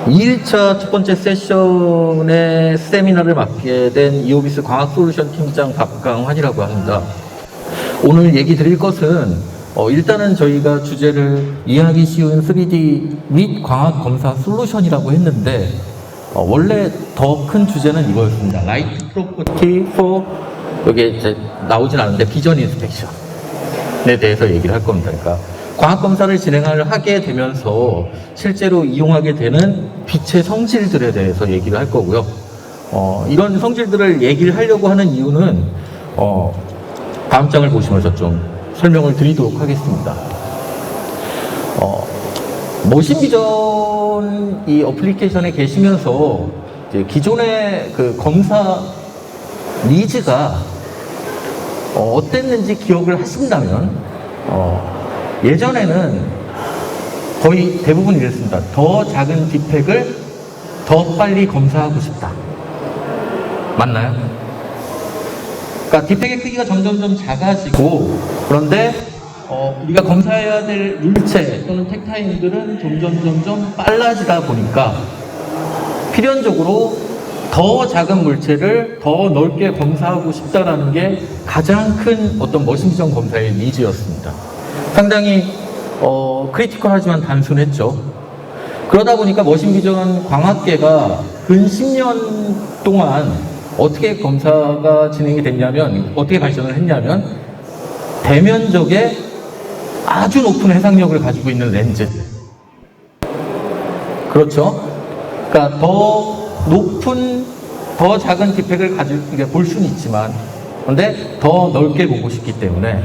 2일차 첫 번째 세션의 세미나를 맡게 된 이오비스 광학솔루션 팀장 박강환이라고 합니다. 오늘 얘기 드릴 것은 일단은 저희가 주제를 이해하기 쉬운 3D 및 광학검사 솔루션이라고 했는데 원래 더 큰 주제는 이거였습니다. 라이트 프로퍼티 for 여기에 이제 나오진 않은데 비전 인스펙션에 대해서 얘기를 할 겁니다. 그러니까 광학검사를 진행을 하게 되면서 실제로 이용하게 되는 빛의 성질들에 대해서 얘기를 할 거고요. 이런 성질들을 얘기를 하려고 하는 이유는 다음 장을 보시면서 좀 설명을 드리도록 하겠습니다. 머신비전 이 어플리케이션에 계시면서 이제 기존의 그 검사 니즈가 어땠는지 기억을 하신다면 예전에는 거의 대부분 이랬습니다. 더 작은 디펙을 더 빨리 검사하고 싶다. 맞나요? 그러니까 디펙의 크기가 점점점 작아지고 그런데 우리가 검사해야 될 물체 또는 택타임들은 점점 빨라지다 보니까 필연적으로 더 작은 물체를 더 넓게 검사하고 싶다라는 게 가장 큰 어떤 머신비전 검사의 니즈였습니다. 상당히 크리티컬하지만 단순했죠. 그러다 보니까 머신비전 광학계가 근 10년 동안 어떻게 검사가 진행이 됐냐면 어떻게 발전을 했냐면 대면적의 아주 높은 해상력을 가지고 있는 렌즈들, 그렇죠? 그러니까 더 높은 더 작은 디펙을 볼 수는 있지만 그런데 더 넓게 보고 싶기 때문에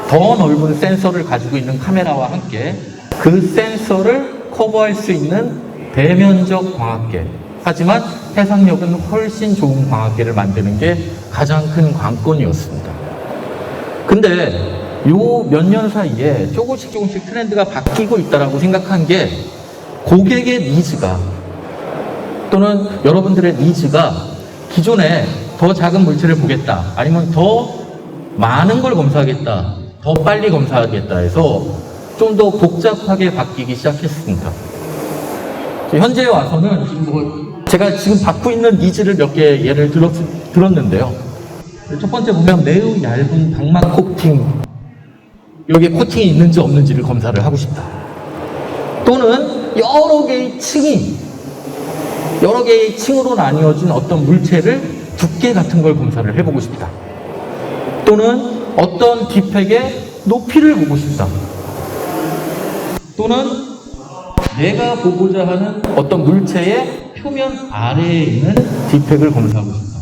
더 넓은 센서를 가지고 있는 카메라와 함께 그 센서를 커버할 수 있는 대면적 광학계, 하지만 해상력은 훨씬 좋은 광학계를 만드는 게 가장 큰 관건이었습니다. 근데 요 몇 년 사이에 조금씩 트렌드가 바뀌고 있다라고 생각한 게 고객의 니즈가 또는 여러분들의 니즈가 기존에 더 작은 물체를 보겠다, 아니면 더 많은 걸 검사하겠다, 더 빨리 검사하겠다 해서 좀 더 복잡하게 바뀌기 시작했습니다. 현재에 와서는 제가 지금 받고 있는 니즈를 몇 개 예를 들었는데요. 첫 번째 보면 매우 얇은 방막 코팅, 여기에 코팅이 있는지 없는지를 검사를 하고 싶다. 또는 여러 개의 층으로 나뉘어진 어떤 물체를 두께 같은 걸 검사를 해보고 싶다. 또는 어떤 디펙의 높이를 보고 싶다. 또는 내가 보고자 하는 어떤 물체의 표면 아래에 있는 디펙을 검사하고 싶다.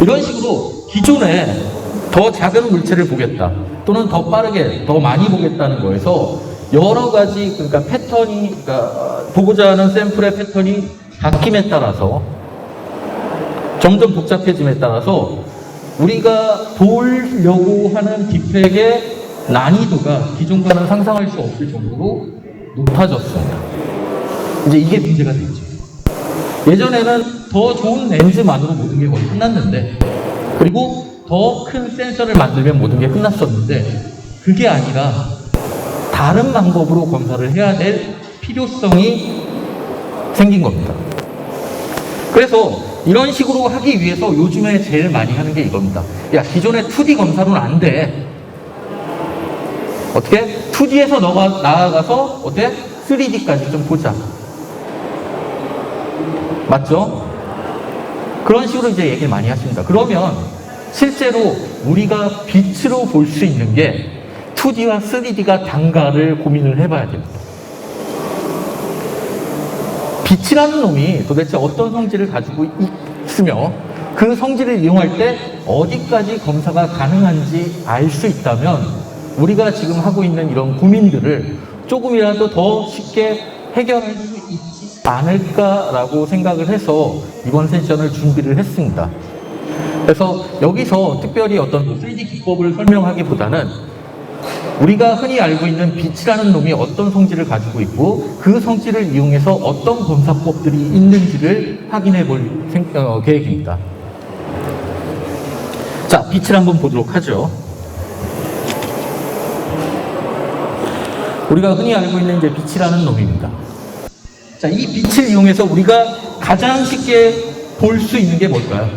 이런 식으로 기존에 더 작은 물체를 보겠다, 또는 더 빠르게, 더 많이 보겠다는 거에서 여러 가지, 그러니까 패턴이, 그러니까 보고자 하는 샘플의 패턴이 바뀜에 따라서 점점 복잡해짐에 따라서 우리가 보려고 하는 디펙의 난이도가 기존과는 상상할 수 없을 정도로 높아졌습니다. 이제 이게 문제가 되죠. 예전에는 더 좋은 렌즈만으로 모든 게 거의 끝났는데, 그리고 더 큰 센서를 만들면 모든 게 끝났었는데, 그게 아니라 다른 방법으로 검사를 해야 될 필요성이 생긴 겁니다. 그래서 이런 식으로 하기 위해서 요즘에 제일 많이 하는 게 이겁니다. 야, 기존의 2D 검사로는 안 돼. 어떻게? 2D에서 너가 나아가서 어때? 3D까지 좀 보자. 맞죠? 그런 식으로 이제 얘기를 많이 하십니다. 그러면 실제로 우리가 빛으로 볼 수 있는 게 2D와 3D가 단가를 고민을 해봐야 됩니다. 빛이라는 놈이 도대체 어떤 성질을 가지고 있으며 그 성질을 이용할 때 어디까지 검사가 가능한지 알 수 있다면 우리가 지금 하고 있는 이런 고민들을 조금이라도 더 쉽게 해결할 수 있지 않을까라고 생각을 해서 이번 세션을 준비를 했습니다. 그래서 여기서 특별히 어떤 3D 기법을 설명하기보다는 우리가 흔히 알고 있는 빛이라는 놈이 어떤 성질을 가지고 있고 그 성질을 이용해서 어떤 검사법들이 있는지를 확인해 볼 계획입니다. 자, 빛을 한번 보도록 하죠. 우리가 흔히 알고 있는 이제 빛이라는 놈입니다. 자, 이 빛을 이용해서 우리가 가장 쉽게 볼 수 있는 게 뭘까요?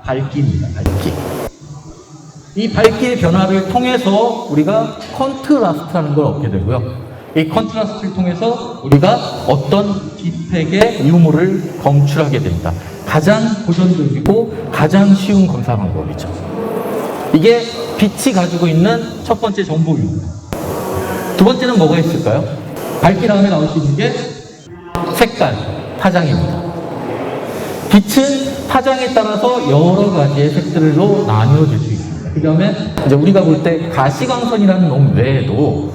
밝기입니다. 밝기. 이 밝기의 변화를 통해서 우리가 컨트라스트라는 걸 얻게 되고요. 이 컨트라스트를 통해서 우리가 어떤 딥팩의 유무를 검출하게 됩니다. 가장 고전적이고 가장 쉬운 검사 방법이죠. 이게 빛이 가지고 있는 첫 번째 정보입니다. 두 번째는 뭐가 있을까요? 밝기 다음에 나올 수 있는 게 색깔, 파장입니다. 빛은 파장에 따라서 여러 가지의 색들로 나뉘어질 수 있습니다. 그 다음에 이제 우리가 볼 때 가시광선이라는 놈 외에도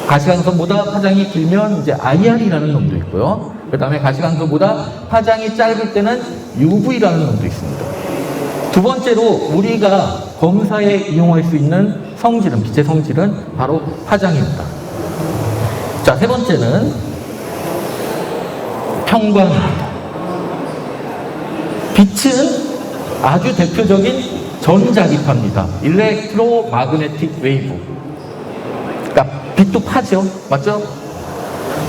가시광선보다 파장이 길면 이제 IR이라는 놈도 있고요. 그 다음에 가시광선보다 파장이 짧을 때는 UV라는 놈도 있습니다. 두 번째로 우리가 검사에 이용할 수 있는 성질은, 빛의 성질은 바로 파장입니다. 자, 세 번째는 평광입니다. 빛은 아주 대표적인 전자기파입니다. 일렉트로마그네틱 웨이브. 그러니까 빛도 파죠. 맞죠?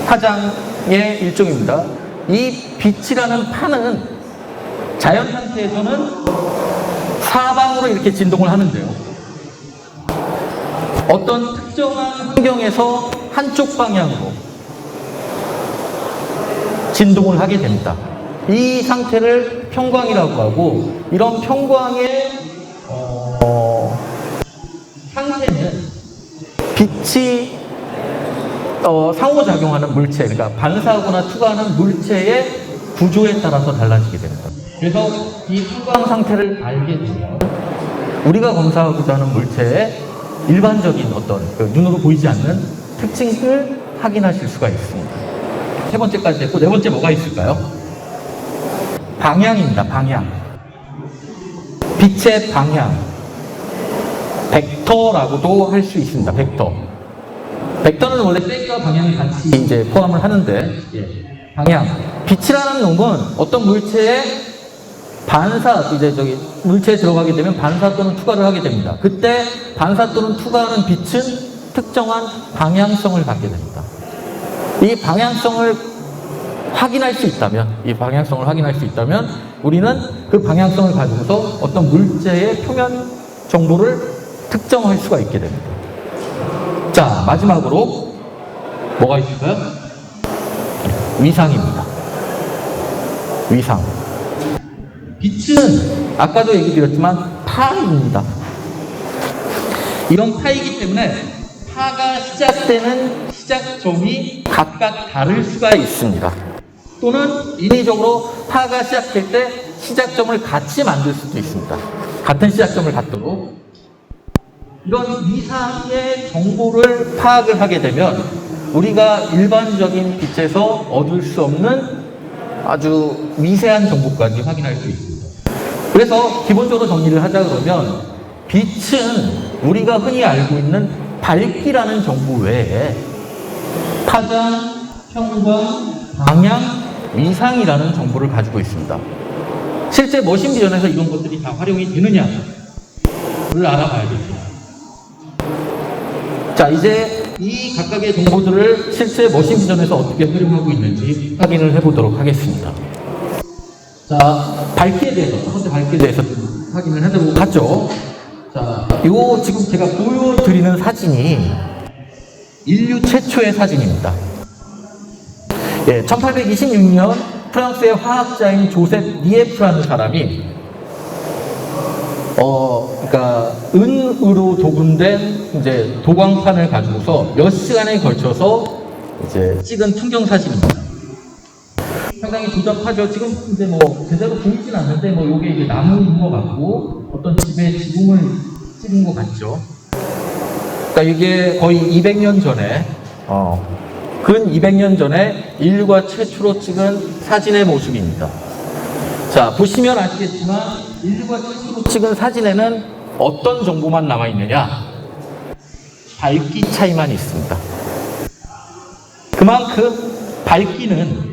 파장의 일종입니다. 이 빛이라는 파는 자연 상태에서는 사방으로 이렇게 진동을 하는데요. 어떤 특정한 환경에서 한쪽 방향으로 진동을 하게 됩니다. 이 상태를 평광이라고 하고, 이런 평광의 상태는 빛이 상호작용하는 물체, 그러니까 반사하거나 투과하는 물체의 구조에 따라서 달라지게 됩니다. 그래서 이 평광 상태를 알게 되면 우리가 검사하고자 하는 물체의 일반적인 어떤 눈으로 보이지 않는 특징을 확인하실 수가 있습니다. 세 번째까지 됐고, 네 번째 뭐가 있을까요? 방향입니다. 방향. 빛의 방향. 벡터라고도 할 수 있습니다. 벡터. 벡터는 원래 색과 방향이 같이 이제 포함을 하는데, 방향. 빛이라는 놈은 어떤 물체의 물체에 들어가게 되면 반사 또는 투과를 하게 됩니다. 그때 반사 또는 투과하는 빛은 특정한 방향성을 갖게 됩니다. 이 방향성을 확인할 수 있다면 우리는 그 방향성을 가지고서 어떤 물체의 표면 정보를 특정할 수가 있게 됩니다. 자, 마지막으로 뭐가 있을까요? 위상입니다. 위상. 빛은 아까도 얘기 드렸지만 파입니다. 이런 파이기 때문에 파가 시작되는 시작점이 각각 다를 수가 있습니다. 또는 인위적으로 파가 시작될 때 시작점을 같이 만들 수도 있습니다. 같은 시작점을 갖도록. 이런 위상의 정보를 파악을 하게 되면 우리가 일반적인 빛에서 얻을 수 없는 아주 미세한 정보까지 확인할 수 있습니다. 그래서 기본적으로 정리를 하자 그러면 빛은 우리가 흔히 알고 있는 밝기라는 정보 외에 파장, 평광, 방향, 위상이라는 정보를 가지고 있습니다. 실제 머신 비전에서 이런 것들이 다 활용이 되느냐를 알아봐야겠죠. 자, 이제 이 각각의 정보들을 실제 머신 비전에서 어떻게 활용하고 있는지 확인을 해보도록 하겠습니다. 자, 밝기에 대해서, 첫 번째 밝기에 대해서 확인을 해보도록 하죠. 자, 요 지금 제가 보여드리는 사진이 인류 최초의 사진입니다. 1826년 프랑스의 화학자인 조셉 니에프라는 사람이 그러니까 은으로 도금된 이제 도광판을 가지고서 몇 시간에 걸쳐서 이제 찍은 풍경 사진입니다. 상당히 조잡하죠. 지금 이제 뭐 제대로 보이진 않는데 뭐 요게 이제 나무인 것 같고 어떤 집의 지붕을 찍은 것 같죠. 그러니까 이게 거의 200년 전에 근 200년 전에 인류가 최초로 찍은 사진의 모습입니다. 자, 보시면 아시겠지만 인류가 최초로 찍은 사진에는 어떤 정보만 남아있느냐? 밝기 차이만 있습니다. 그만큼 밝기는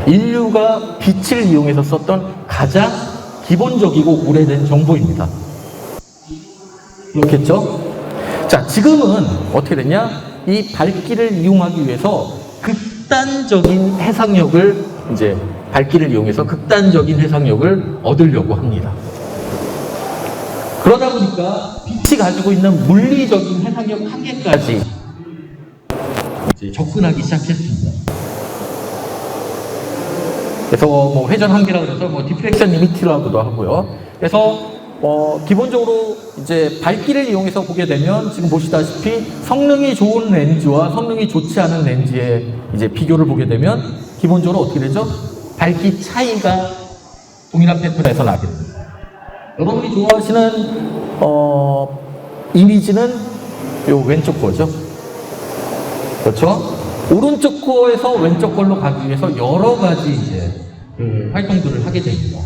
인류가 빛을 이용해서 썼던 가장 기본적이고 오래된 정보입니다. 그렇겠죠? 자, 지금은 어떻게 됐냐? 이 밝기를 이용하기 위해서 극단적인 해상력을 이제 밝기를 이용해서 극단적인 해상력을 얻으려고 합니다. 그러다 보니까 빛이 가지고 있는 물리적인 해상력 한계까지 이제 접근하기 시작했습니다. 그래서 뭐 회전 한계라고 해서 뭐 디프렉션 리미트라고도 하고요. 그래서 기본적으로 이제 밝기를 이용해서 보게 되면 지금 보시다시피 성능이 좋은 렌즈와 성능이 좋지 않은 렌즈의 이제 비교를 보게 되면 기본적으로 어떻게 되죠? 밝기 차이가 동일한 패턴에서 나게 됩니다. 여러분이 좋아하시는 이미지는 요 왼쪽 거죠. 그렇죠? 오른쪽 코에서 왼쪽 걸로 가기 위해서 여러 가지 이제 활동들을 하게 됩니다.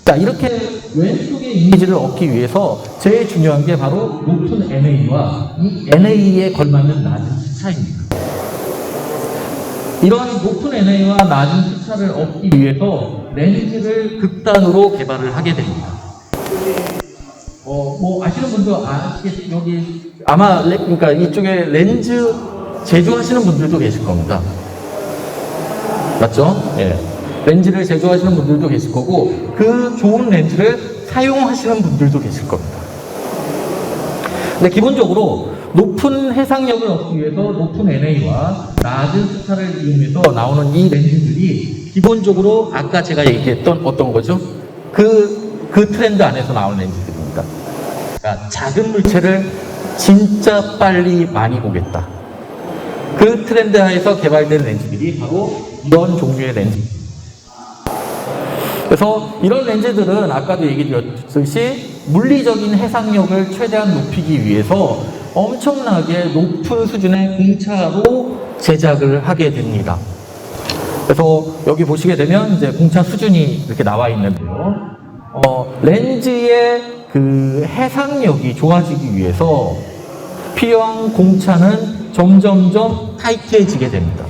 자, 이렇게 왼쪽의 이미지를 얻기 위해서 제일 중요한 게 바로 높은 NA와 이 NA에 걸맞는 낮은 시차입니다. 이런 높은 NA와 낮은 시차를 얻기 위해서 렌즈를 극단으로 개발을 하게 됩니다. 뭐 아시는 분도 아시겠, 여기 아마 그러니까 이쪽에 렌즈 제조하시는 분들도 계실 겁니다. 맞죠? 예. 렌즈를 제조하시는 분들도 계실 거고 그 좋은 렌즈를 사용하시는 분들도 계실 겁니다. 근데 기본적으로 높은 해상력을 얻기 위해서 높은 NA와 낮은 시차를 이용해서 나오는 이 렌즈들이 기본적으로 아까 제가 얘기했던 어떤 거죠? 그 트렌드 안에서 나오는 렌즈들입니다. 그러니까 작은 물체를 진짜 빨리 많이 보겠다. 그 트렌드 하에서 개발된 렌즈들이 바로 이런 종류의 렌즈입니다. 그래서 이런 렌즈들은 아까도 얘기 드렸듯이 물리적인 해상력을 최대한 높이기 위해서 엄청나게 높은 수준의 공차로 제작을 하게 됩니다. 그래서 여기 보시게 되면 이제 공차 수준이 이렇게 나와 있는데요. 렌즈의 그 해상력이 좋아지기 위해서 필요한 공차는 점점점 타이트해지게 됩니다.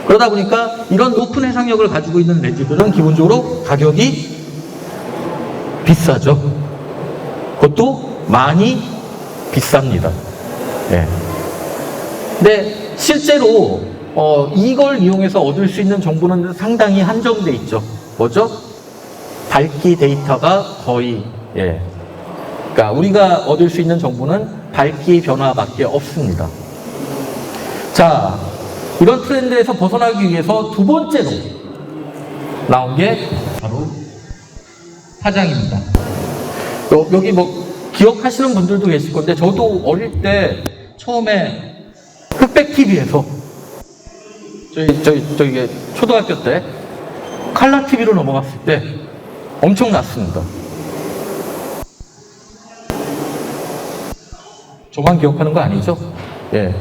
그러다 보니까 이런 높은 해상력을 가지고 있는 렌즈들은 기본적으로 가격이 비싸죠. 그것도 많이 비쌉니다. 네. 근데 실제로 이걸 이용해서 얻을 수 있는 정보는 상당히 한정돼 있죠. 뭐죠? 밝기 데이터가 거의 그러니까 우리가 얻을 수 있는 정보는 밝기 변화밖에 없습니다. 자, 이런 트렌드에서 벗어나기 위해서 두 번째로 나온 게 바로 파장입니다. 여기 뭐 기억하시는 분들도 계실 건데 저도 어릴 때 처음에 흑백 TV에서 저기 초등학교 때 칼라 TV로 넘어갔을 때 엄청났습니다. 저만 기억하는 거 아니죠? 예.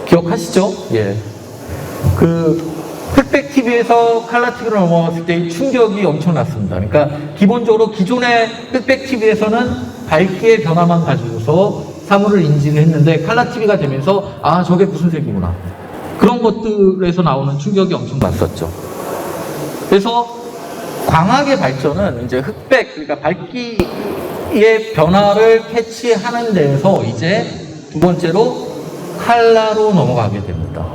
기억하시죠? 예. 그 흑백 TV에서 칼라 TV로 넘어갔을 때의 충격이 엄청났습니다. 그러니까 기본적으로 기존의 흑백 TV에서는 밝기의 변화만 가지고서 사물을 인지를 했는데 칼라 TV가 되면서 아, 저게 무슨 색이구나. 그런 것들에서 나오는 충격이 엄청 났었죠. 그래서 광학의 발전은 이제 흑백, 그러니까 밝기의 변화를 캐치하는 데에서 이제 두 번째로 칼라로 넘어가게 됩니다.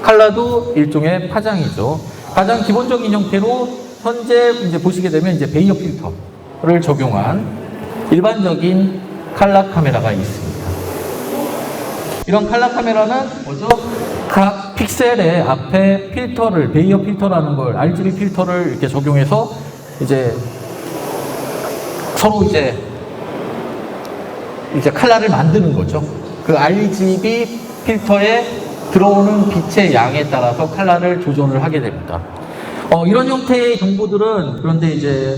칼라도 일종의 파장이죠. 가장 기본적인 형태로 현재 이제 보시게 되면 이제 베이어 필터를 적용한 일반적인 칼라 카메라가 있습니다. 이런 칼라 카메라는 뭐죠? 각 픽셀의 앞에 필터를, 베이어 필터라는 걸, RGB 필터를 이렇게 적용해서 이제 서로 이제 칼라를 만드는 거죠. 그 RGB 필터에 들어오는 빛의 양에 따라서 칼라를 조절을 하게 됩니다. 이런 형태의 정보들은 그런데 이제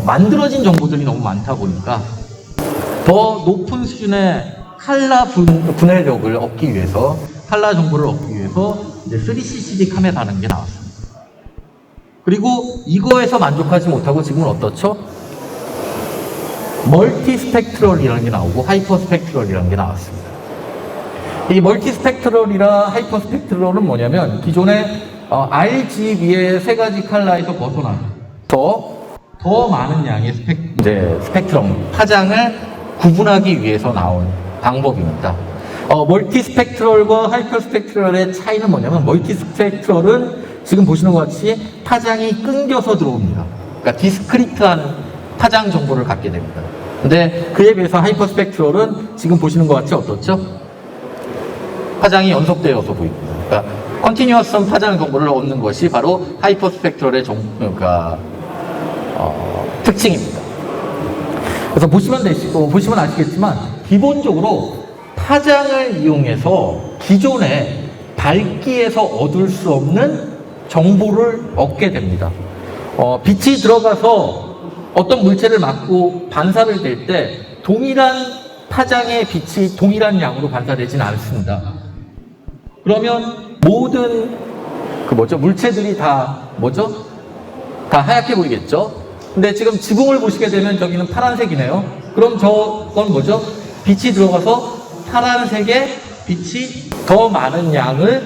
만들어진 정보들이 너무 많다 보니까 더 높은 수준의 칼라 분해력을 얻기 위해서, 칼라 정보를 얻기 위해서 이제 3CCD 카메라라는 게 나왔습니다. 그리고 이거에서 만족하지 못하고 지금은 어떻죠? 멀티 스펙트럴이라는 게 나오고 하이퍼 스펙트럴이라는 게 나왔습니다. 이 멀티 스펙트럴이라 하이퍼 스펙트럴은 뭐냐면 기존의 RGB의 세 가지 컬러에서 벗어나서 더 많은 양의 스펙트럼, 파장을 구분하기 위해서 나온 방법입니다. 멀티스펙트럴과 하이퍼스펙트럴의 차이는 뭐냐면, 멀티스펙트럴은 지금 보시는 것 같이 파장이 끊겨서 들어옵니다. 그러니까 디스크리트한 파장 정보를 갖게 됩니다. 근데 그에 비해서 하이퍼스펙트럴은 지금 보시는 것 같이 어떻죠? 파장이 연속되어서 보입니다. 그러니까 컨티뉴어스 파장 정보를 얻는 것이 바로 하이퍼스펙트럴의 특징입니다. 그래서 보시면 아시겠지만, 기본적으로 파장을 이용해서 기존의 밝기에서 얻을 수 없는 정보를 얻게 됩니다. 빛이 들어가서 어떤 물체를 맞고 반사를 될 때 동일한 파장의 빛이 동일한 양으로 반사되지는 않습니다. 그러면 모든 물체들이 다 하얗게 보이겠죠? 근데 지금 지붕을 보시게 되면 저기는 파란색이네요. 그럼 저건 뭐죠? 빛이 들어가서 파란색의 빛이 더 많은 양을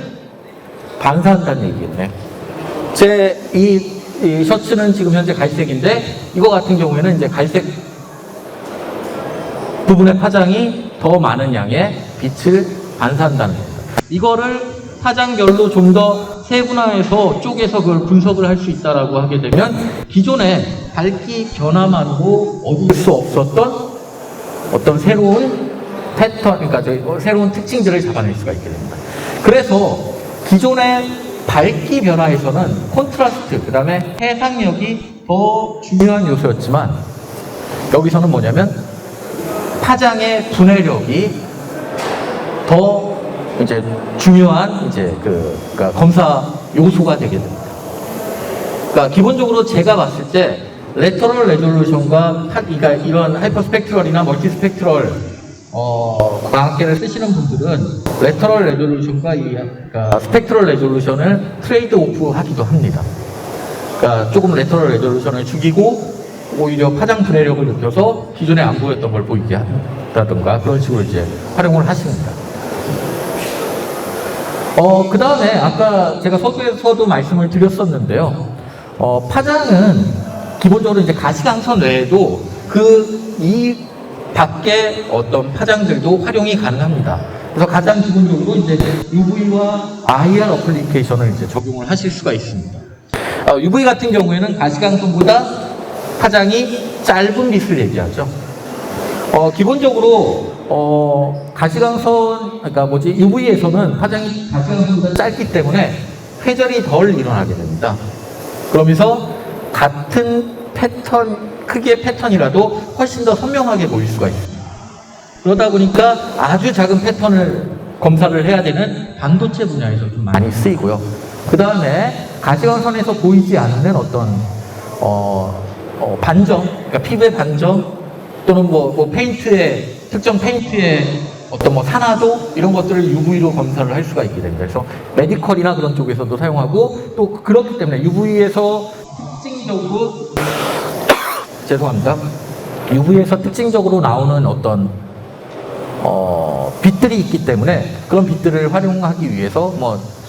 반사한다는 얘기겠네. 이 셔츠는 지금 현재 갈색인데, 이거 같은 경우에는 이제 갈색 부분의 파장이 더 많은 양의 빛을 반사한다는 겁니다. 이거를 파장별로 좀 더 세분화해서 쪼개서 그걸 분석을 할 수 있다라고 하게 되면, 기존의 밝기 변화만으로 얻을 수 없었던 어떤 새로운 패턴, 그러니까 새로운 특징들을 잡아낼 수가 있게 됩니다. 그래서 기존의 밝기 변화에서는 콘트라스트, 그 다음에 해상력이 더 중요한 요소였지만, 여기서는 뭐냐면 파장의 분해력이 더 이제 중요한 그러니까 검사 요소가 되게 됩니다. 그러니까 기본적으로 제가 봤을 때 레터럴 레졸루션과 그러니까 이런 하이퍼스펙트럴이나 멀티스펙트럴 광학계를 쓰시는 분들은 레터럴 레졸루션과 그러니까 스펙트럴 레졸루션을 트레이드 오프 하기도 합니다. 그러니까 조금 레터럴 레졸루션을 죽이고 오히려 파장 분해력을 느껴서 기존에 안 보였던 걸 보이게 한다든가 그런 식으로 이제 활용을 하십니다. 그 다음에 아까 제가 서두에서도 말씀을 드렸었는데요. 파장은 기본적으로 이제 가시광선 외에도 이 밖에 어떤 파장들도 활용이 가능합니다. 그래서 가장 기본적으로 이제 UV와 IR 어플리케이션을 이제 적용을 하실 수가 있습니다. UV 같은 경우에는 가시광선보다 파장이 짧은 빛을 얘기하죠. 기본적으로 UV에서는 파장이 가시광선보다 짧기 때문에 회절이 덜 일어나게 됩니다. 그러면서 같은 크기의 패턴이라도 훨씬 더 선명하게 보일 수가 있습니다. 그러다 보니까 아주 작은 패턴을 검사를 해야 되는 반도체 분야에서 좀 많이 쓰이고요. 그 다음에 가시광선에서 보이지 않는 어떤 반점, 그러니까 피부의 반점 또는 특정 페인트의 어떤 산화도 이런 것들을 UV로 검사를 할 수가 있게 됩니다. 그래서 메디컬이나 그런 쪽에서도 사용하고, 또 그렇기 때문에 UV에서 특징적으로 나오는 어떤 빛들이 있기 때문에 그런 빛들을 활용하기 위해서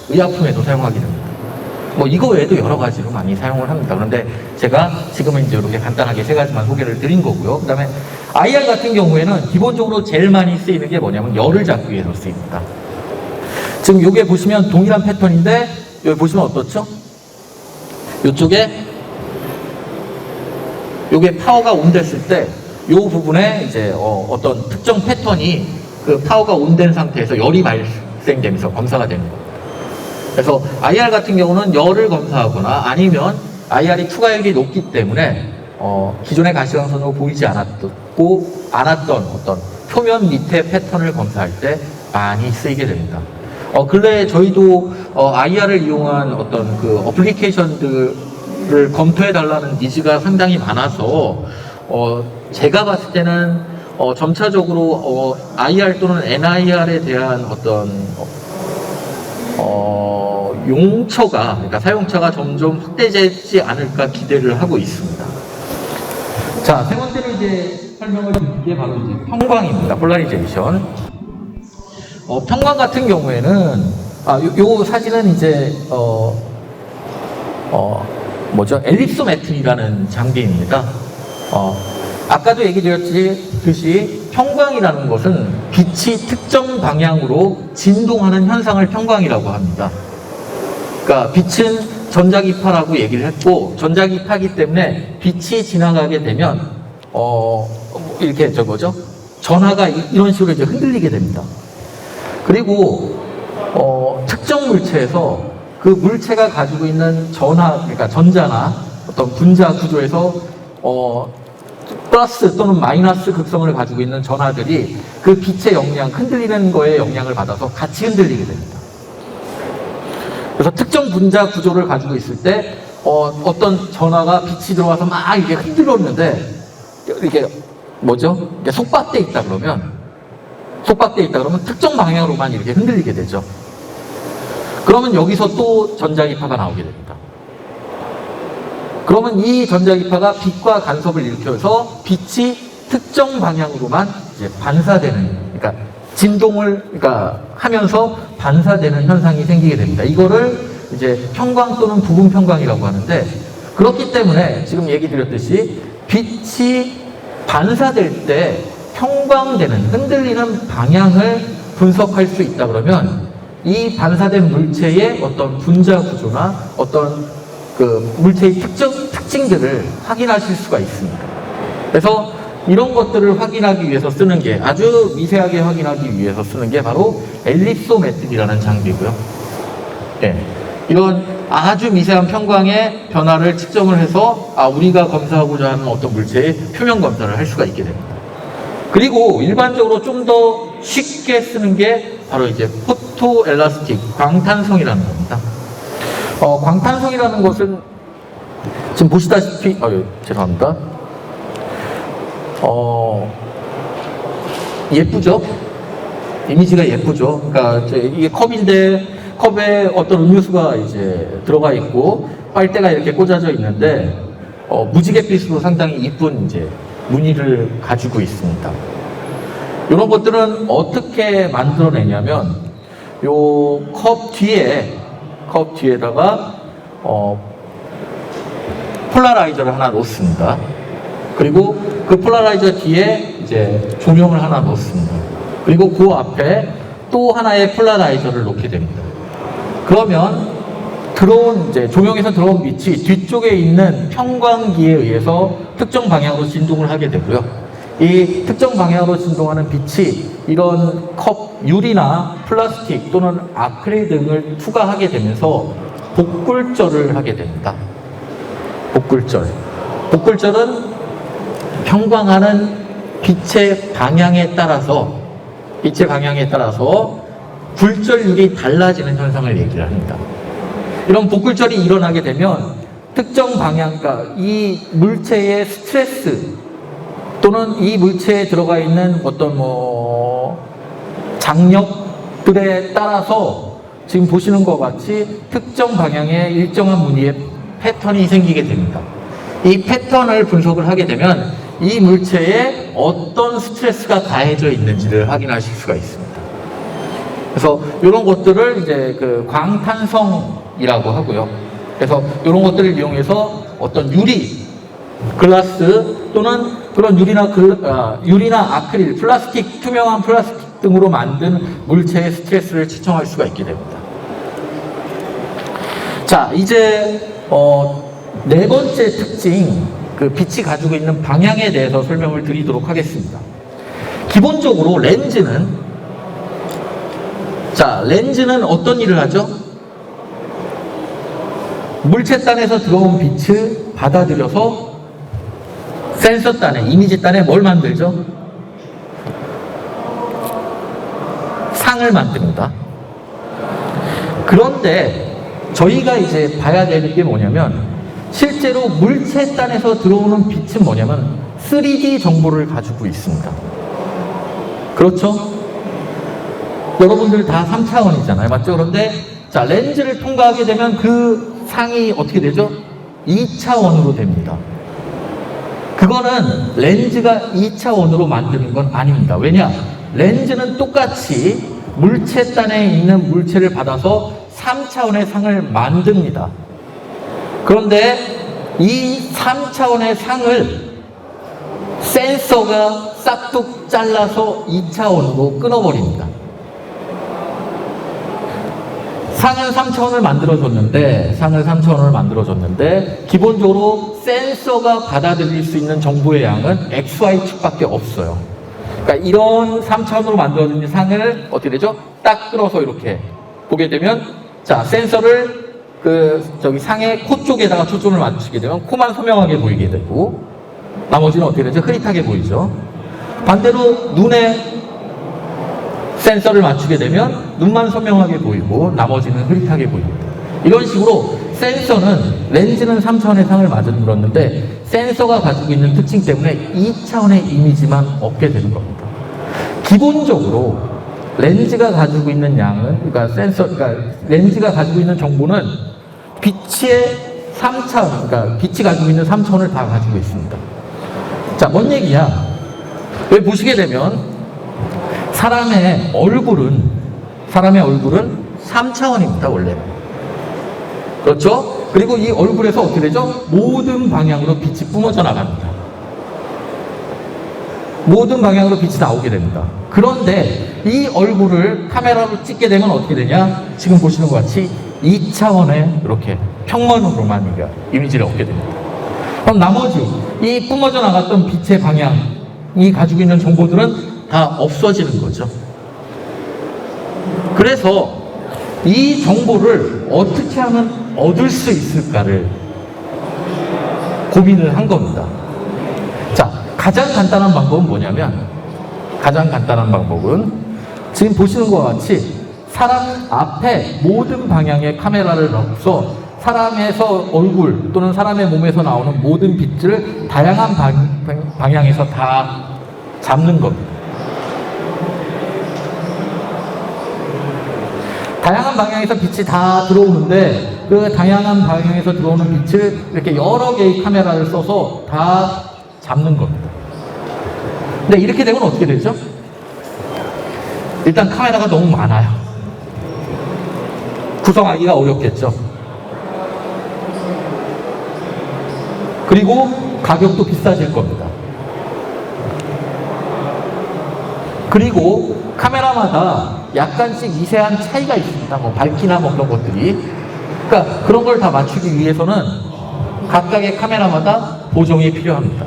의약품에도 사용하게 됩니다. 이거 외에도 여러 가지로 많이 사용을 합니다. 그런데 제가 지금은 이제 이렇게 간단하게 세 가지만 소개를 드린 거고요. 그 다음에 IR 같은 경우에는 기본적으로 제일 많이 쓰이는 게 뭐냐면 열을 잡기 위해서 쓰입니다. 지금 요게 보시면 동일한 패턴인데, 여기 보시면 어떻죠? 요게 파워가 온 됐을 때, 요 부분에 이제 어떤 특정 패턴이 그 파워가 온 된 상태에서 열이 발생되면서 검사가 되는 겁니다. 그래서 IR 같은 경우는 열을 검사하거나 아니면 IR이 투과력이 높기 때문에 기존의 가시광선으로 보이지 않았던 어떤 표면 밑에 패턴을 검사할 때 많이 쓰이게 됩니다. 근래에 저희도 IR을 이용한 어떤 그 어플리케이션들을 검토해 달라는 니즈가 상당히 많아서 제가 봤을 때는 점차적으로 IR 또는 NIR에 대한 어떤 그러니까 사용처가 점점 확대되지 않을까 기대를 하고 있습니다. 자, 세 번째로 이제 설명을 드릴 게 바로 이제 평광입니다. 폴라리제이션. 평광 같은 경우에는 요 사진은 이제 엘립소메트리라는 장비입니다. 아까도 얘기 드렸듯이 평광이라는 것은 빛이 특정 방향으로 진동하는 현상을 평광이라고 합니다. 그러니까 빛은 전자기파라고 얘기를 했고, 전자기파이기 때문에 빛이 지나가게 되면 이렇게 전하가 이런 식으로 이제 흔들리게 됩니다. 그리고 특정 물체에서 그 물체가 가지고 있는 전하, 그러니까 전자나 어떤 분자 구조에서 플러스 또는 마이너스 극성을 가지고 있는 전하들이 그 빛의 영향, 흔들리는 거에 영향을 받아서 같이 흔들리게 됩니다. 그래서 특정 분자 구조를 가지고 있을 때 어떤 전하가 빛이 들어와서 막 이렇게 흔들었는데 이렇게 이렇게 속박돼 있다 그러면 특정 방향으로만 이렇게 흔들리게 되죠. 그러면 여기서 또 전자기파가 나오게 됩니다. 그러면 이 전자기파가 빛과 간섭을 일으켜서 빛이 특정 방향으로만 이제 반사되는, 그러니까 진동을 하면서 반사되는 현상이 생기게 됩니다. 이거를 이제 평광 또는 부분 평광이라고 하는데, 그렇기 때문에 지금 얘기 드렸듯이 빛이 반사될 때 평광되는, 흔들리는 방향을 분석할 수 있다 그러면 이 반사된 물체의 어떤 분자 구조나 어떤 그 물체의 특징들을 확인하실 수가 있습니다. 그래서 이런 것들을 확인하기 위해서 쓰는 게, 아주 미세하게 확인하기 위해서 쓰는 게 바로 엘립소메트리라는 장비고요. 네. 이런 아주 미세한 평광의 변화를 측정을 해서 우리가 검사하고자 하는 어떤 물체의 표면 검사를 할 수가 있게 됩니다. 그리고 일반적으로 좀 더 쉽게 쓰는 게 바로 이제 포토엘라스틱, 광탄성이라는 겁니다. 광탄성이라는 것은 지금 보시다시피, 죄송합니다. 예쁘죠? 이미지가 예쁘죠? 그러니까 이게 컵인데 컵에 어떤 음료수가 이제 들어가 있고 빨대가 이렇게 꽂아져 있는데 무지갯빛으로 상당히 이쁜 이제 무늬를 가지고 있습니다. 이런 것들은 어떻게 만들어내냐면 요 컵 뒤에다가 폴라라이저를 하나 놓습니다. 그리고 그 폴라라이저 뒤에 이제 조명을 하나 놓습니다. 그리고 그 앞에 또 하나의 폴라라이저를 놓게 됩니다. 그러면 이제 조명에서 들어온 빛이 뒤쪽에 있는 평광기에 의해서 특정 방향으로 진동을 하게 되고요. 이 특정 방향으로 진동하는 빛이 이런 컵, 유리나 플라스틱 또는 아크릴 등을 투과하게 되면서 복굴절을 하게 됩니다. 복굴절은 평광하는 빛의 방향에 따라서 굴절율이 달라지는 현상을 얘기를 합니다. 이런 복굴절이 일어나게 되면 특정 방향, 그러니까 이 물체의 스트레스 또는 이 물체에 들어가 있는 어떤 장력들에 따라서 지금 보시는 것 같이 특정 방향의 일정한 무늬의 패턴이 생기게 됩니다. 이 패턴을 분석을 하게 되면 이 물체에 어떤 스트레스가 가해져 있는지를 확인하실 수가 있습니다. 그래서 이런 것들을 이제 그 광탄성이라고 하고요. 그래서 이런 것들을 이용해서 어떤 유리, 글라스 또는 그런 유리나 아크릴, 플라스틱, 투명한 플라스틱 등으로 만든 물체의 스트레스를 측정할 수가 있게 됩니다. 자, 이제 네 번째 특징, 그 빛이 가지고 있는 방향에 대해서 설명을 드리도록 하겠습니다. 기본적으로 렌즈는 어떤 일을 하죠? 물체단에서 들어온 빛을 받아들여서 센서단에, 이미지단에 뭘 만들죠? 상을 만듭니다. 그런데 저희가 이제 봐야 되는 게 뭐냐면, 실제로 물체단에서 들어오는 빛은 뭐냐면 3D 정보를 가지고 있습니다. 그렇죠? 여러분들 다 3차원이잖아요. 맞죠? 그런데 자, 렌즈를 통과하게 되면 그 상이 어떻게 되죠? 2차원으로 됩니다. 그거는 렌즈가 2차원으로 만드는 건 아닙니다. 왜냐? 렌즈는 똑같이 물체단에 있는 물체를 받아서 3차원의 상을 만듭니다. 그런데 이 3차원의 상을 센서가 싹둑 잘라서 2차원으로 끊어버립니다. 상을 3차원을 만들어줬는데 기본적으로 센서가 받아들일 수 있는 정보의 양은 XY축밖에 없어요. 그러니까 이런 3차원으로 만들어진 상을 어떻게 되죠? 딱 끌어서 이렇게 보게 되면, 자, 센서를 상의 코 쪽에다가 초점을 맞추게 되면 코만 선명하게 보이게 되고, 나머지는 어떻게 되죠? 흐릿하게 보이죠. 반대로 눈에 센서를 맞추게 되면 눈만 선명하게 보이고 나머지는 흐릿하게 보입니다. 이런 식으로 렌즈는 3차원의 상을 만들었는데 센서가 가지고 있는 특징 때문에 2차원의 이미지만 얻게 되는 겁니다. 기본적으로 렌즈가 가지고 있는 양은, 그러니까 렌즈가 가지고 있는 정보는 빛의 3차원, 그러니까 빛이 가지고 있는 3차원을 다 가지고 있습니다. 자, 뭔 얘기야? 왜 보시게 되면 사람의 얼굴은 3차원입니다, 원래. 그렇죠? 그리고 이 얼굴에서 어떻게 되죠? 모든 방향으로 빛이 뿜어져 나갑니다. 모든 방향으로 빛이 나오게 됩니다. 그런데 이 얼굴을 카메라로 찍게 되면 어떻게 되냐? 지금 보시는 것 같이 2차원의 이렇게 평면으로만 이미지를 얻게 됩니다. 그럼 나머지 이 뿜어져 나갔던 빛의 방향이 가지고 있는 정보들은 다 없어지는 거죠. 그래서 이 정보를 어떻게 하면 얻을 수 있을까를 고민을 한 겁니다. 자, 가장 간단한 방법은 뭐냐면, 지금 보시는 것과 같이 사람 앞에 모든 방향의 카메라를 넣어서 사람에서 얼굴 또는 사람의 몸에서 나오는 모든 빛을 다양한 방향에서 다 잡는 겁니다. 다양한 방향에서 빛이 다 들어오는데 그 다양한 방향에서 들어오는 빛을 이렇게 여러 개의 카메라를 써서 다 잡는 겁니다. 근데 이렇게 되면 어떻게 되죠? 일단 카메라가 너무 많아요. 구성하기가 어렵겠죠. 그리고 가격도 비싸질 겁니다. 그리고 카메라마다 약간씩 미세한 차이가 있습니다. 뭐 밝기나 뭐 그런 것들이. 그러니까 그런 걸 다 맞추기 위해서는 각각의 카메라마다 보정이 필요합니다.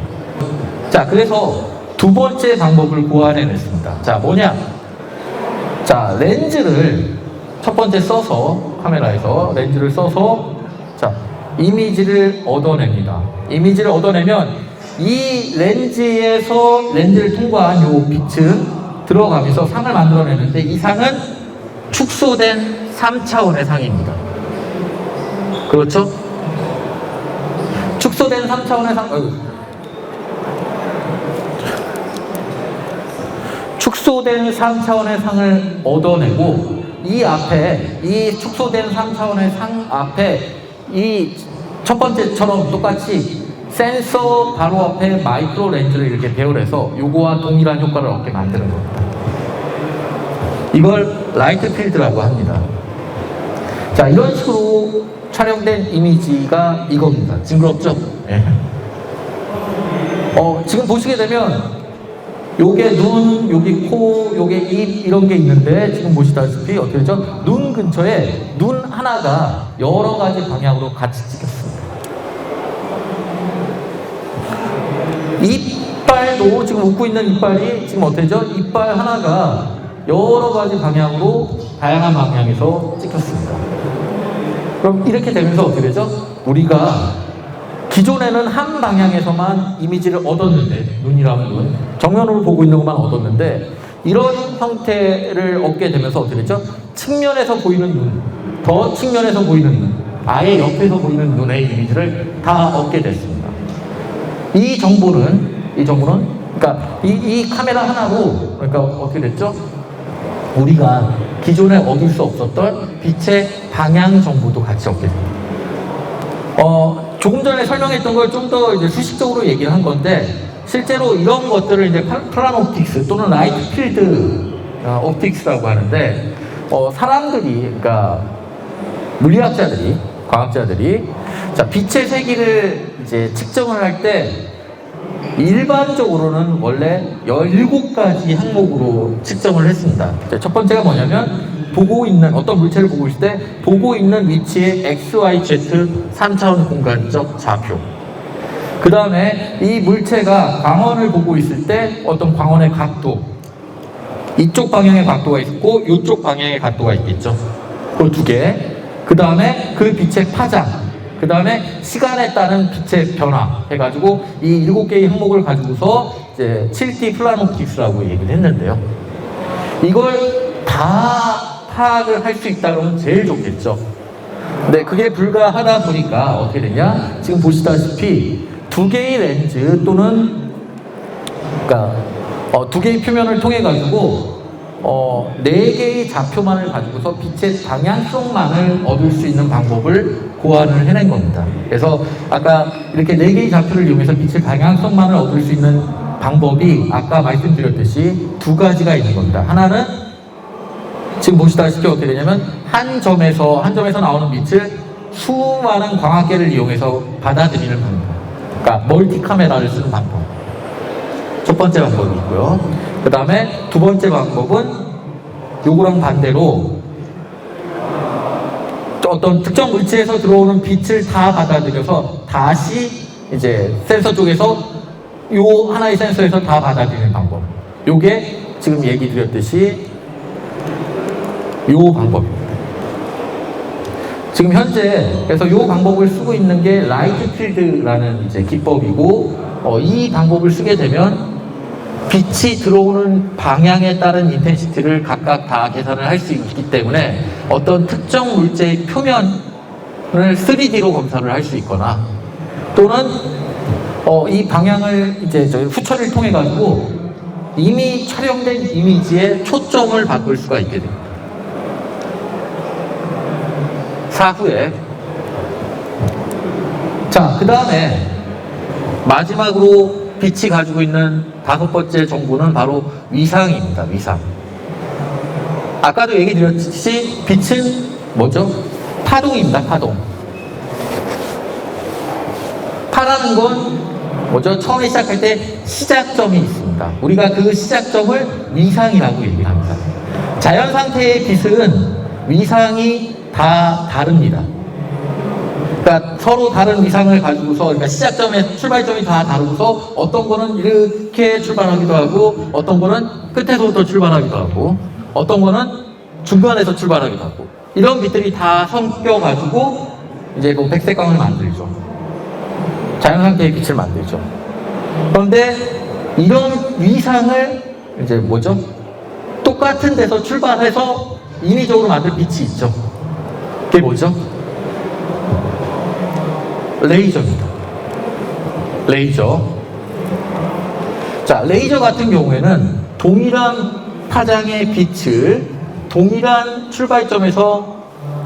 자, 그래서 두 번째 방법을 고안해냈습니다. 자, 뭐냐? 자, 렌즈를 첫 번째 써서, 카메라에서 렌즈를 써서, 자, 이미지를 얻어냅니다. 이미지를 얻어내면 이 렌즈를 통과한 요 빛은 들어가면서 상을 만들어내는데, 이 상은 축소된 3차원의 상입니다. 그렇죠? 축소된 3차원의 축소된 3차원의 상을 얻어내고, 이 축소된 3차원의 상 앞에 이 첫 번째처럼 똑같이 센서 바로 앞에 마이크로 렌즈를 이렇게 배열해서 요거와 동일한 효과를 얻게 만드는 겁니다. 이걸 라이트 필드라고 합니다. 자, 이런 식으로 촬영된 이미지가 이겁니다. 징그럽죠? 네. 지금 보시게 되면 요게 눈, 요게 코, 요게 입 이런 게 있는데, 지금 보시다시피 어떻게 되죠? 눈 근처에 눈 하나가 여러 가지 방향으로 같이 찍혔습니다. 이빨도 지금 웃고 있는 이빨이 지금 어떻게 되죠? 이빨 하나가 여러 가지 방향으로 다양한 방향에서 찍혔습니다. 그럼 이렇게 되면서 어떻게 되죠? 우리가 기존에는 한 방향에서만 이미지를 얻었는데, 눈이라면 눈, 정면으로 보고 있는 것만 얻었는데, 이런 형태를 얻게 되면서 어떻게 됐죠? 측면에서 보이는 눈, 더 측면에서 보이는 눈, 아예 옆에서 보이는 눈의 이미지를 다 얻게 됐습니다. 이 정보는 그러니까 이 카메라 하나로, 그러니까 어떻게 됐죠? 우리가 기존에 얻을 수 없었던 빛의 방향 정보도 같이 얻게 됩니다. 조금 전에 설명했던 걸 좀 더 이제 수식적으로 얘기를 한 건데, 실제로 이런 것들을 이제 플란 옵틱스 또는 라이트 필드 옵틱스라고 하는데, 사람들이, 그러니까 물리학자들이, 과학자들이, 자, 빛의 세기를 이제 측정을 할 때 일반적으로는 원래 17가지 항목으로 측정을 했습니다. 첫 번째가 뭐냐면 보고 있는 어떤 물체를 보고 있을 때 보고 있는 위치의 x, y, z 3차원 공간적 좌표. 그 다음에 이 물체가 광원을 보고 있을 때 어떤 광원의 각도, 이쪽 방향의 각도가 있고 이쪽 방향의 각도가 있겠죠. 그 두 개. 그 다음에 그 빛의 파장, 그 다음에 시간에 따른 빛의 변화 해가지고 이 7개의 항목을 가지고서 이제 7D 플라노틱스라고 얘기를 했는데요. 이걸 다 파악을 할 수 있다 그러면 제일 좋겠죠. 근데 그게 불가하다 보니까 어떻게 되냐? 지금 보시다시피 두 개의 렌즈 또는 그러니까 두 개의 표면을 통해 가지고 네 개의 좌표만을 가지고서 빛의 방향성만을 얻을 수 있는 방법을 고안을 해낸 겁니다. 그래서 아까 이렇게 네 개의 좌표를 이용해서 빛의 방향성만을 얻을 수 있는 방법이 아까 말씀드렸듯이 두 가지가 있는 겁니다. 하나는 지금 보시다시피 어떻게 되냐면 한 점에서 나오는 빛을 수많은 광학계를 이용해서 받아들이는 방법. 그러니까 멀티 카메라를 쓰는 방법. 첫 번째 방법이 있고요. 그 다음에 두 번째 방법은 요거랑 반대로 어떤 특정 물체에서 들어오는 빛을 다 받아들여서 다시 이제 센서 쪽에서 요 하나의 센서에서 다 받아들이는 방법. 요게 지금 얘기 드렸듯이 요 방법입니다. 지금 현재 그래서 요 방법을 쓰고 있는 게 라이트 필드라는 이제 기법이고 이 방법을 쓰게 되면 빛이 들어오는 방향에 따른 인텐시티를 각각 다 계산을 할 수 있기 때문에 어떤 특정 물체의 표면을 3D로 검사를 할 수 있거나 또는 이 방향을 이제 저희 후처리를 통해 가지고 이미 촬영된 이미지에 초점을 바꿀 수가 있게 됩니다. 사후에 자, 그 다음에 마지막으로 빛이 가지고 있는 5번째 정보는 바로 위상입니다. 위상. 아까도 얘기 드렸듯이 빛은 뭐죠? 파동입니다. 파동. 파라는 건 뭐죠? 처음에 시작할 때 시작점이 있습니다. 우리가 그 시작점을 위상이라고 얘기합니다. 자연 상태의 빛은 위상이 다 다릅니다. 그러니까 서로 다른 위상을 가지고서 그러니까 시작점에 출발점이 다 다르고서 어떤 거는 이렇게 출발하기도 하고 어떤 거는 끝에서부터 출발하기도 하고 어떤 거는 중간에서 출발하기도 하고 이런 빛들이 다 섞여 가지고 이제 뭐 백색광을 만들죠. 자연 상태의 빛을 만들죠. 그런데 이런 위상을 이제 뭐죠? 똑같은 데서 출발해서 인위적으로 만든 빛이 있죠. 그게 뭐죠? 레이저입니다. 레이저. 자, 레이저 같은 경우에는 동일한 파장의 빛을 동일한 출발점에서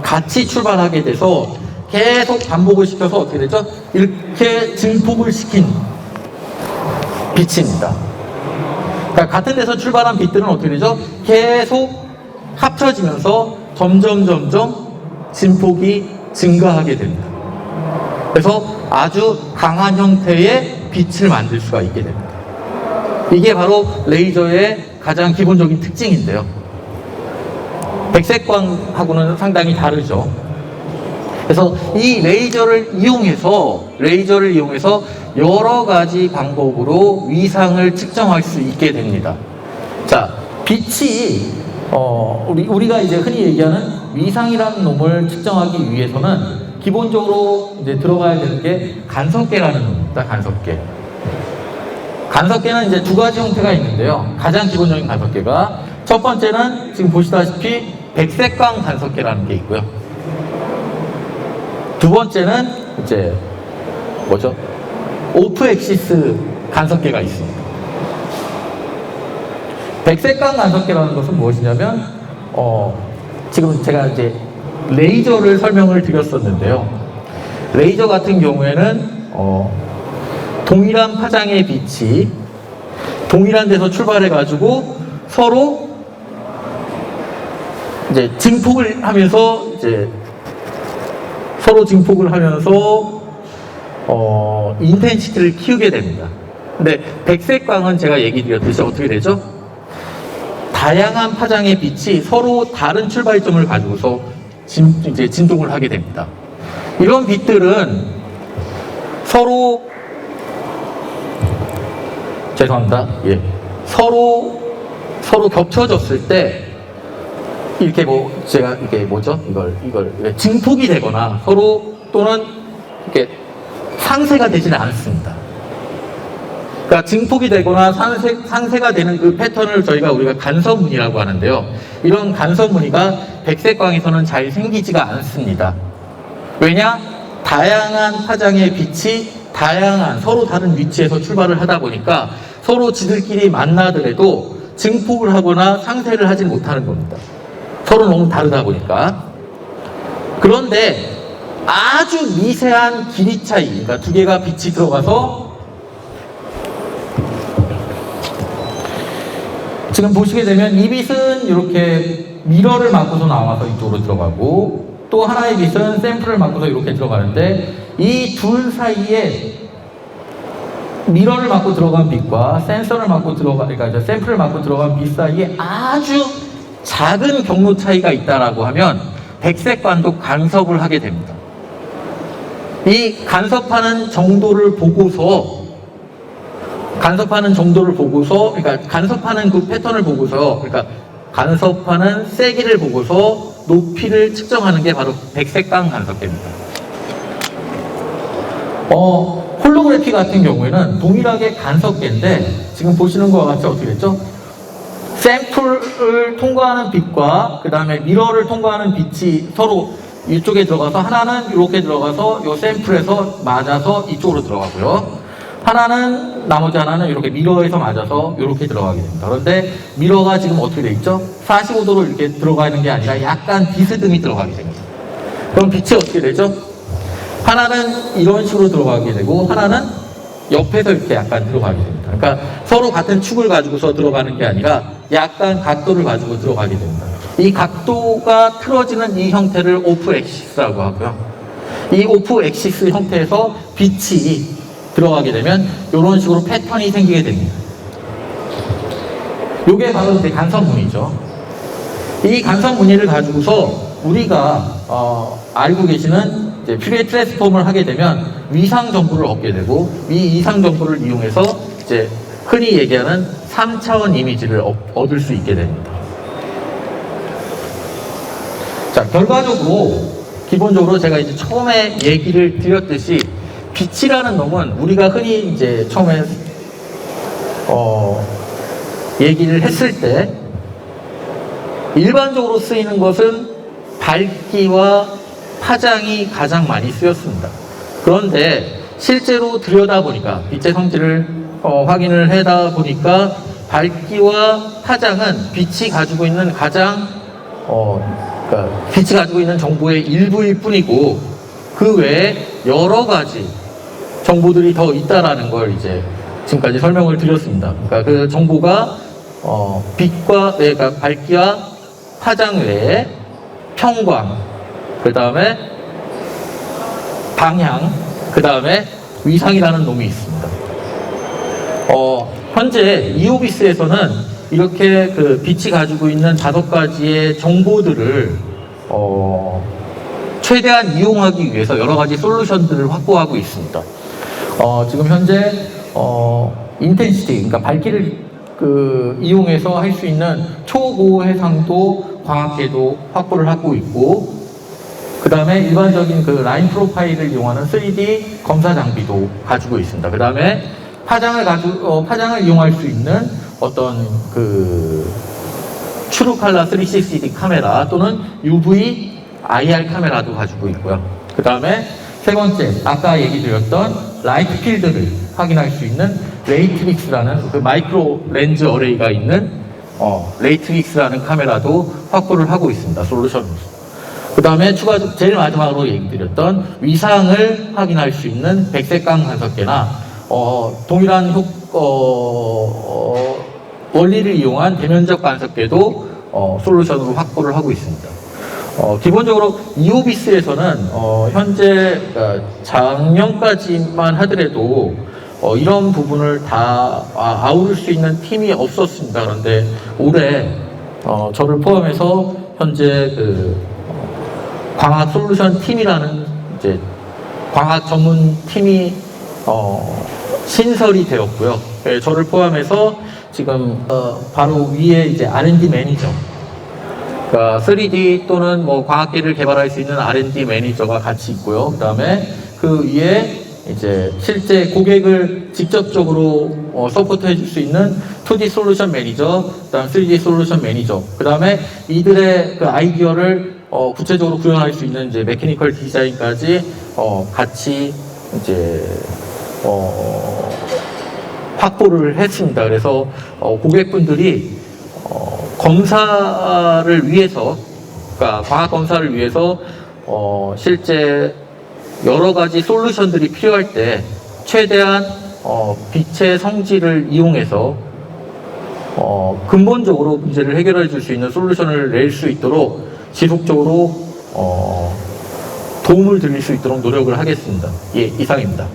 같이 출발하게 돼서 계속 반복을 시켜서 어떻게 되죠? 이렇게 증폭을 시킨 빛입니다. 그러니까 같은 데서 출발한 빛들은 어떻게 되죠? 계속 합쳐지면서 점점 진폭이 증가하게 됩니다. 그래서 아주 강한 형태의 빛을 만들 수가 있게 됩니다. 이게 바로 레이저의 가장 기본적인 특징인데요. 백색광하고는 상당히 다르죠. 그래서 이 레이저를 이용해서 여러 가지 방법으로 위상을 측정할 수 있게 됩니다. 자, 빛이 우리가 이제 흔히 얘기하는 위상이라는 놈을 측정하기 위해서는 기본적으로 이제 들어가야 되는 게 간섭계라는 놈입니다. 간섭계. 간섭계는 이제 두 가지 형태가 있는데요. 가장 기본적인 간섭계가 첫 번째는 지금 보시다시피 백색광 간섭계라는 게 있고요. 두 번째는 이제 뭐죠? 오프 엑시스 간섭계가 있습니다. 백색광 간섭계라는 것은 무엇이냐면 지금 제가 이제 레이저를 설명을 드렸었는데요. 레이저 같은 경우에는 동일한 파장의 빛이 동일한 데서 출발해 가지고 서로 이제 증폭을 하면서 서로 증폭을 하면서 인텐시티를 키우게 됩니다. 근데 백색광은 제가 얘기 드렸듯이 어떻게 되죠? 다양한 파장의 빛이 서로 다른 출발점을 가지고서 이제 진동을 하게 됩니다. 이런 빛들은 서로 죄송합니다. 예. 서로 겹쳐졌을 때 이렇게 제가 이게 뭐죠? 이걸 증폭이 되거나 서로 또는 이렇게 상쇄가 되지는 않습니다. 그러니까 증폭이 되거나 상쇄가 되는 그 패턴을 우리가 간섭무늬라고 하는데요. 이런 간섭무늬가 백색광에서는 잘 생기지가 않습니다. 왜냐? 다양한 파장의 빛이 다양한 서로 다른 위치에서 출발을 하다 보니까 서로 지들끼리 만나더라도 증폭을 하거나 상쇄를 하지 못하는 겁니다. 서로 너무 다르다 보니까. 그런데 아주 미세한 길이 차이, 그러니까 두 개가 빛이 들어가서 지금 보시게 되면 이 빛은 이렇게 미러를 맞고서 나와서 이쪽으로 들어가고 또 하나의 빛은 샘플을 맞고서 이렇게 들어가는데 이 둘 사이에 미러를 맞고 들어간 빛과 센서를 맞고 그러니까 이제 샘플을 맞고 들어간 빛 사이에 아주 작은 경로 차이가 있다라고 하면 백색광도 간섭을 하게 됩니다. 이 간섭하는 정도를 보고서 그러니까 간섭하는 그 패턴을 보고서, 그러니까 간섭하는 세기를 보고서 높이를 측정하는 게 바로 백색광 간섭계입니다. 홀로그래피 같은 경우에는 동일하게 간섭계인데 지금 보시는 것과 같이 어떻게 됐죠? 샘플을 통과하는 빛과 그 다음에 미러를 통과하는 빛이 서로 이쪽에 들어가서 하나는 이렇게 들어가서 이 샘플에서 맞아서 이쪽으로 들어가고요. 나머지 하나는 이렇게 미러에서 맞아서 이렇게 들어가게 됩니다. 그런데 미러가 지금 어떻게 돼 있죠? 45도로 이렇게 들어가는 게 아니라 약간 비스듬히 들어가게 됩니다. 그럼 빛이 어떻게 되죠? 하나는 이런 식으로 들어가게 되고 하나는 옆에서 이렇게 약간 들어가게 됩니다. 그러니까 서로 같은 축을 가지고서 들어가는 게 아니라 약간 각도를 가지고 들어가게 됩니다. 이 각도가 틀어지는 이 형태를 오프 엑시스라고 하고요. 이 오프 엑시스 형태에서 빛이 들어가게 되면 이런 식으로 패턴이 생기게 됩니다. 이게 바로 이제 간섭무늬죠. 이 간섭무늬를 가지고서 우리가 알고 계시는 이제 퓨리에 트랜스폼을 하게 되면 위상 정보를 얻게 되고 이 위상 정보를 이용해서 이제 흔히 얘기하는 3차원 이미지를 얻을 수 있게 됩니다. 자, 결과적으로 기본적으로 제가 이제 처음에 얘기를 드렸듯이 빛이라는 놈은 우리가 흔히 이제 처음에 얘기를 했을 때 일반적으로 쓰이는 것은 밝기와 파장이 가장 많이 쓰였습니다. 그런데 실제로 들여다보니까 빛의 성질을 확인을 하다 보니까 밝기와 파장은 빛이 가지고 있는 빛이 가지고 있는 정보의 일부일 뿐이고 그 외에 여러 가지 정보들이 더 있다라는 걸 이제 지금까지 설명을 드렸습니다. 그러니까 그 정보가 그러니까 밝기와 파장 외에 평광, 그 다음에 방향, 그 다음에 위상이라는 놈이 있습니다. 현재 이오비스에서는 이렇게 그 빛이 가지고 있는 5가지의 정보들을 최대한 이용하기 위해서 여러 가지 솔루션들을 확보하고 있습니다. 지금 현재 인텐시티, 그러니까 밝기를 이용해서 할 수 있는 초고해상도 광학계도 확보를 하고 있고, 그 다음에 일반적인 그 라인 프로파일을 이용하는 3D 검사 장비도 가지고 있습니다. 그 다음에 파장을 이용할 수 있는 어떤 트루칼라 360D 카메라 또는 UV IR 카메라도 가지고 있고요. 그 다음에 세 번째, 아까 얘기 드렸던 라이트 필드를 확인할 수 있는 레이트릭스라는 그 마이크로 렌즈 어레이가 있는 레이트릭스라는 카메라도 확보를 하고 있습니다. 솔루션으로서. 그 다음에 제일 마지막으로 얘기 드렸던 위상을 확인할 수 있는 백색광 간섭계나 동일한 원리를 이용한 대면적 간섭계도 솔루션으로 확보를 하고 있습니다. 기본적으로 이오비스에서는 현재 작년까지만 하더라도 이런 부분을 다 아우를 수 있는 팀이 없었습니다. 그런데 올해 저를 포함해서 현재 그 광학 솔루션 팀이라는 이제 광학 전문 팀이 신설이 되었고요. 네, 저를 포함해서 지금 바로 위에 이제 R&D 매니저, 그러니까 3D 또는 뭐 광학기를 개발할 수 있는 R&D 매니저가 같이 있고요. 그다음에 그 위에 이제 실제 고객을 직접적으로 서포트 해줄 수 있는 2D 솔루션 매니저, 그다음 3D 솔루션 매니저, 그다음에 이들의 그 아이디어를 구체적으로 구현할 수 있는 이제 메커니컬 디자인까지 같이 이제 확보를 했습니다. 그래서 고객분들이 검사를 위해서, 그러니까 광학 검사를 위해서 실제 여러 가지 솔루션들이 필요할 때 최대한 빛의 성질을 이용해서 근본적으로 문제를 해결해 줄 수 있는 솔루션을 낼 수 있도록 지속적으로 도움을 드릴 수 있도록 노력을 하겠습니다. 예, 이상입니다.